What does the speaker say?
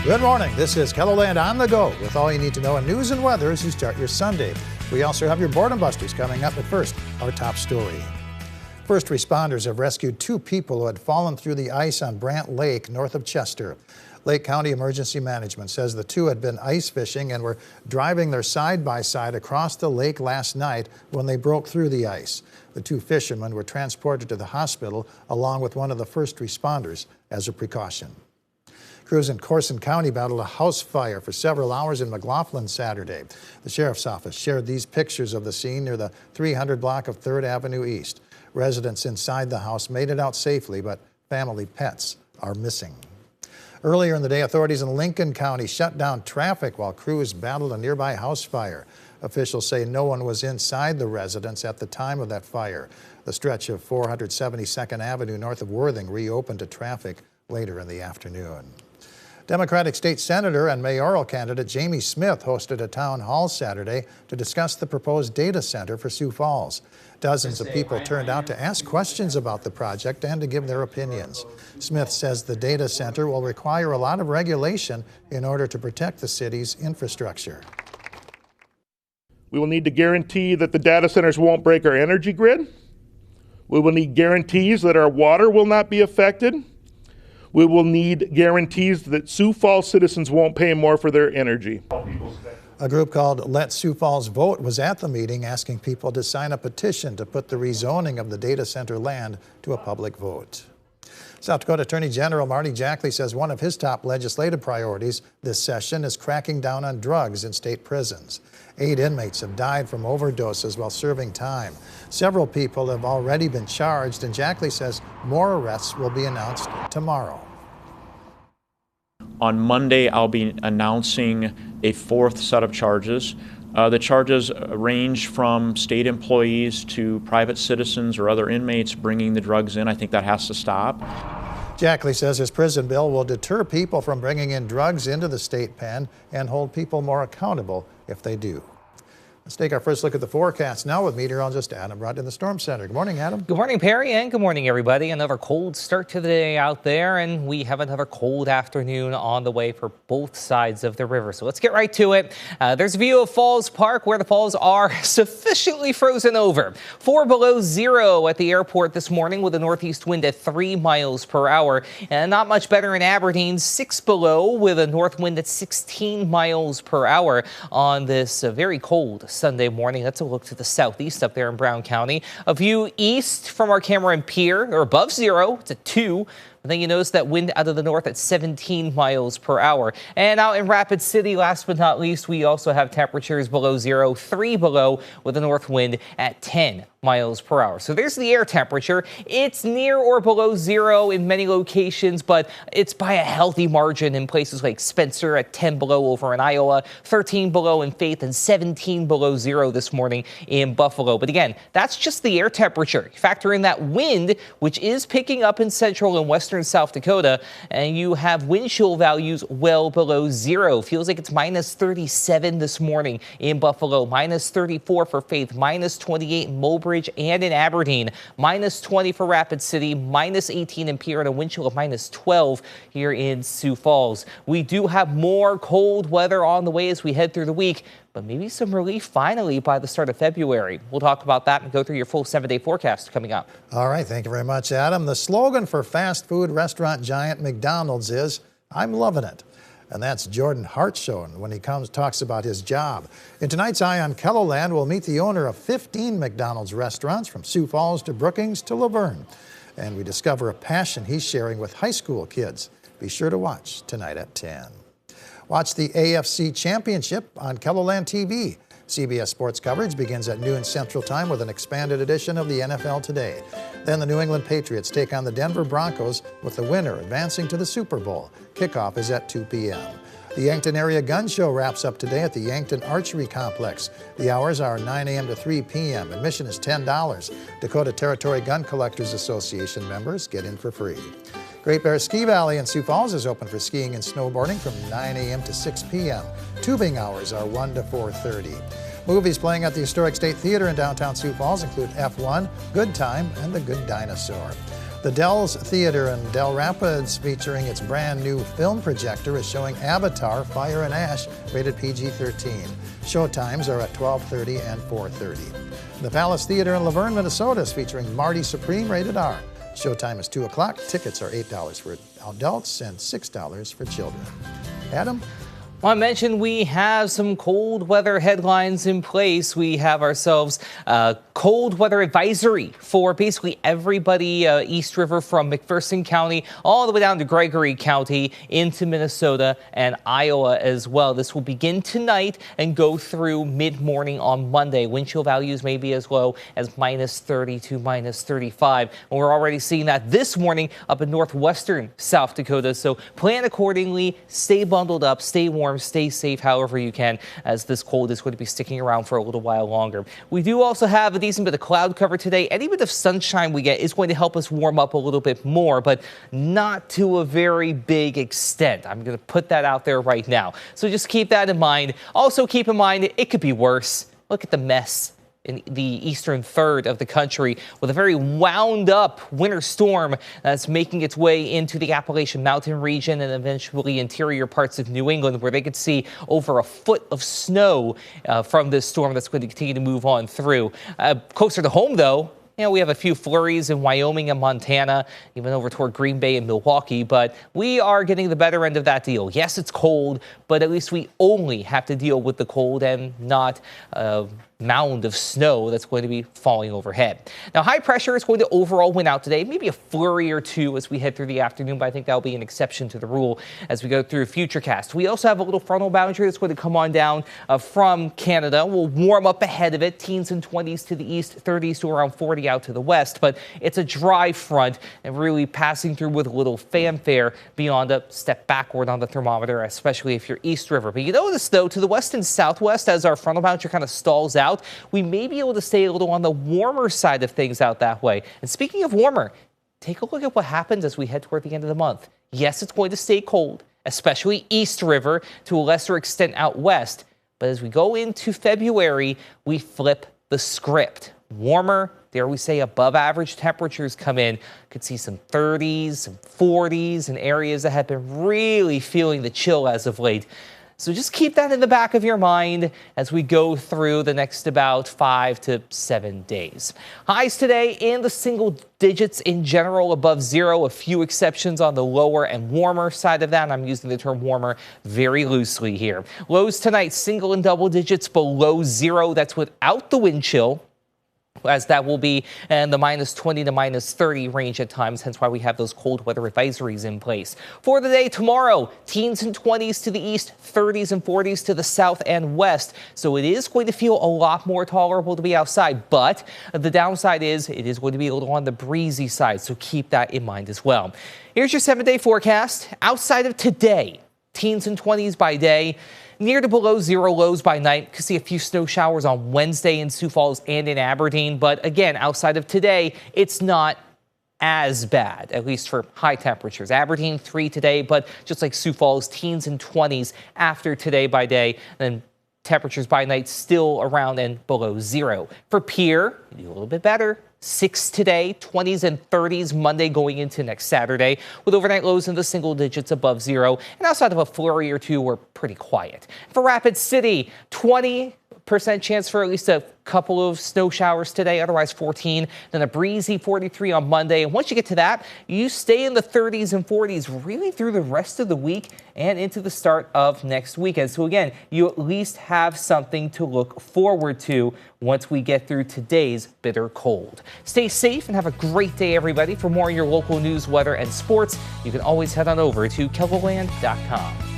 Good morning. This is KELOLAND on the go with all you need to know in news and weather as you start your Sunday. We also have your Boredom Busters coming up, but first, our top story. First responders have rescued 2 people who had fallen through the ice on Brant Lake north of Chester. Lake County Emergency Management says the 2 had been ice fishing and were driving their side-by-side across the lake last night when they broke through the ice. The 2 fishermen were transported to the hospital along with one of the first responders as a precaution. Crews in Corson County battled a house fire for several hours in McLaughlin Saturday. The sheriff's office shared these pictures of the scene near the 300 block of 3rd Avenue East. Residents inside the house made it out safely, but family pets are missing. Earlier in the day, authorities in Lincoln County shut down traffic while crews battled a nearby house fire. Officials say no one was inside the residence at the time of that fire. The stretch of 472nd Avenue north of Worthing reopened to traffic later in the afternoon. Democratic State Senator and mayoral candidate Jamie Smith hosted a town hall Saturday to discuss the proposed data center for Sioux Falls. Dozens of people turned out to ask questions about the project and to give their opinions. Smith says the data center will require a lot of regulation in order to protect the city's infrastructure. We will need to guarantee that the data centers won't break our energy grid. We will need guarantees that our water will not be affected. We will need guarantees that Sioux Falls citizens won't pay more for their energy. A group called Let Sioux Falls Vote was at the meeting asking people to sign a petition to put the rezoning of the data center land to a public vote. South Dakota Attorney General Marty Jackley says one of his top legislative priorities this session is cracking down on drugs in state prisons. 8 inmates have died from overdoses while serving time. Several people have already been charged, and Jackley says more arrests will be announced tomorrow. On Monday, I'll be announcing a 4th set of charges. The charges range from state employees to private citizens or other inmates bringing the drugs in. I think that has to stop. Jackley says his prison bill will deter people from bringing in drugs into the state pen and hold people more accountable if they do. Let's take our first look at the forecast now with meteorologist Adam Brunt in the Storm Center. Good morning, Adam. Good morning, Perry, and good morning, everybody. Another cold start to the day out there, and we have another cold afternoon on the way for both sides of the river. So let's get right to it. There's a view of Falls Park where the falls are sufficiently frozen over. 4 below zero at the airport this morning with a northeast wind at 3 miles per hour. And not much better in Aberdeen, 6 below with a north wind at 16 miles per hour on this very cold Sunday morning. Let's a look to the southeast up there in Brown County. A view east from our camera in Pierre, or above zero. It's at 2. But then you notice that wind out of the north at 17 miles per hour. And out in Rapid City, last but not least, we also have temperatures below zero, 3 below with a north wind at 10 miles per hour. So there's the air temperature. It's near or below zero in many locations, but it's by a healthy margin in places like Spencer at 10 below over in Iowa, 13 below in Faith, and 17 below zero this morning in Buffalo. But again, that's just the air temperature. Factor in that wind, which is picking up in central and western South Dakota, and you have wind chill values well below zero. Feels like it's minus 37 this morning in Buffalo, minus 34 for Faith, minus 28 in Mowbray and in Aberdeen, minus 20 for Rapid City, minus 18 in Pierre, and a wind chill of minus 12 here in Sioux Falls. We do have more cold weather on the way as we head through the week, but maybe some relief finally by the start of February. We'll talk about that and go through your full 7-day forecast coming up. All right, thank you very much, Adam. The slogan for fast food restaurant giant McDonald's is, "I'm loving it." And that's Jordan Hartshorn when he talks about his job. In tonight's Eye on KELOLAND, we'll meet the owner of 15 McDonald's restaurants from Sioux Falls to Brookings to Laverne. And we discover a passion he's sharing with high school kids. Be sure to watch tonight at 10. Watch the AFC Championship on KELOLAND TV. CBS Sports coverage begins at noon Central Time with an expanded edition of the NFL Today. Then the New England Patriots take on the Denver Broncos with the winner advancing to the Super Bowl. Kickoff is at 2 p.m. The Yankton Area Gun Show wraps up today at the Yankton Archery Complex. The hours are 9 a.m. to 3 p.m. Admission is $10. Dakota Territory Gun Collectors Association members get in for free. Great Bear Ski Valley in Sioux Falls is open for skiing and snowboarding from 9 a.m. to 6 p.m. Tubing hours are 1 to 4:30. Movies playing at the Historic State Theater in downtown Sioux Falls include F1, Good Time, and The Good Dinosaur. The Dells Theater in Del Rapids, featuring its brand new film projector, is showing Avatar: Fire and Ash, rated PG-13. Showtimes are at 12:30 and 4:30. The Palace Theater in Laverne, Minnesota, is featuring Marty Supreme, rated R. Showtime is 2 o'clock. Tickets are $8 for adults and $6 for children. Adam? Well, I mentioned we have some cold weather headlines in place. We have ourselves a cold weather advisory for basically everybody East River from McPherson County all the way down to Gregory County into Minnesota and Iowa as well. This will begin tonight and go through mid-morning on Monday. Wind chill values may be as low as -30 to -35. And we're already seeing that this morning up in northwestern South Dakota. So plan accordingly, stay bundled up, stay warm, stay safe however you can, as this cold is going to be sticking around for a little while longer. We do also have a decent bit of cloud cover today. Any bit of sunshine we get is going to help us warm up a little bit more, but not to a very big extent. I'm going to put that out there right now. So just keep that in mind. Also keep in mind it could be worse. Look at the mess in the eastern third of the country with a very wound up winter storm that's making its way into the Appalachian Mountain region and eventually interior parts of New England, where they could see over a foot of snow from this storm that's going to continue to move on through. Closer to home, though, we have a few flurries in Wyoming and Montana, even over toward Green Bay and Milwaukee, but we are getting the better end of that deal. Yes, it's cold, but at least we only have to deal with the cold and not mound of snow that's going to be falling overhead. Now, high pressure is going to overall win out today, maybe a flurry or two as we head through the afternoon, but I think that'll be an exception to the rule as we go through Futurecast. We also have a little frontal boundary that's going to come on down from Canada. We'll warm up ahead of it, teens and 20s to the east, 30s to around 40 out to the west, but it's a dry front and really passing through with a little fanfare beyond a step backward on the thermometer, especially if you're East River. But you notice, though, to the west and southwest, as our frontal boundary kind of stalls out, we may be able to stay a little on the warmer side of things out that way. And speaking of warmer, take a look at what happens as we head toward the end of the month. Yes, it's going to stay cold, especially East River, to a lesser extent out west. But as we go into February, we flip the script. Warmer, dare we say above average temperatures come in. Could see some 30s, some 40s in areas that have been really feeling the chill as of late. So just keep that in the back of your mind as we go through the next about 5 to 7 days. Highs today in the single digits in general, above zero. A few exceptions on the lower and warmer side of that. I'm using the term warmer very loosely here. Lows tonight, single and double digits below zero. That's without the wind chill, as that will be in the -20 to -30 range at times, hence why we have those cold weather advisories in place. For the day tomorrow, teens and 20s to the east, 30s and 40s to the south and west. So it is going to feel a lot more tolerable to be outside, but the downside is it is going to be a little on the breezy side, so keep that in mind as well. Here's your 7-day forecast. Outside of today, teens and 20s by day, near to below zero lows by night. Could see a few snow showers on Wednesday in Sioux Falls and in Aberdeen. But again, outside of today, it's not as bad, at least for high temperatures. Aberdeen 3 today, but just like Sioux Falls, teens and 20s after today by day. Then temperatures by night still around and below zero. For Pierre, you do a little bit better. 6 today, 20s and 30s Monday going into next Saturday, with overnight lows in the single digits above zero. And outside of a flurry or two, we're pretty quiet. For Rapid City, 20% chance for at least a couple of snow showers today, otherwise 14, then a breezy 43 on Monday. And once you get to that, you stay in the 30s and 40s really through the rest of the week and into the start of next weekend. So again, you at least have something to look forward to once we get through today's bitter cold. Stay safe and have a great day, everybody. For more of your local news, weather, and sports, you can always head on over to KELOLAND.com.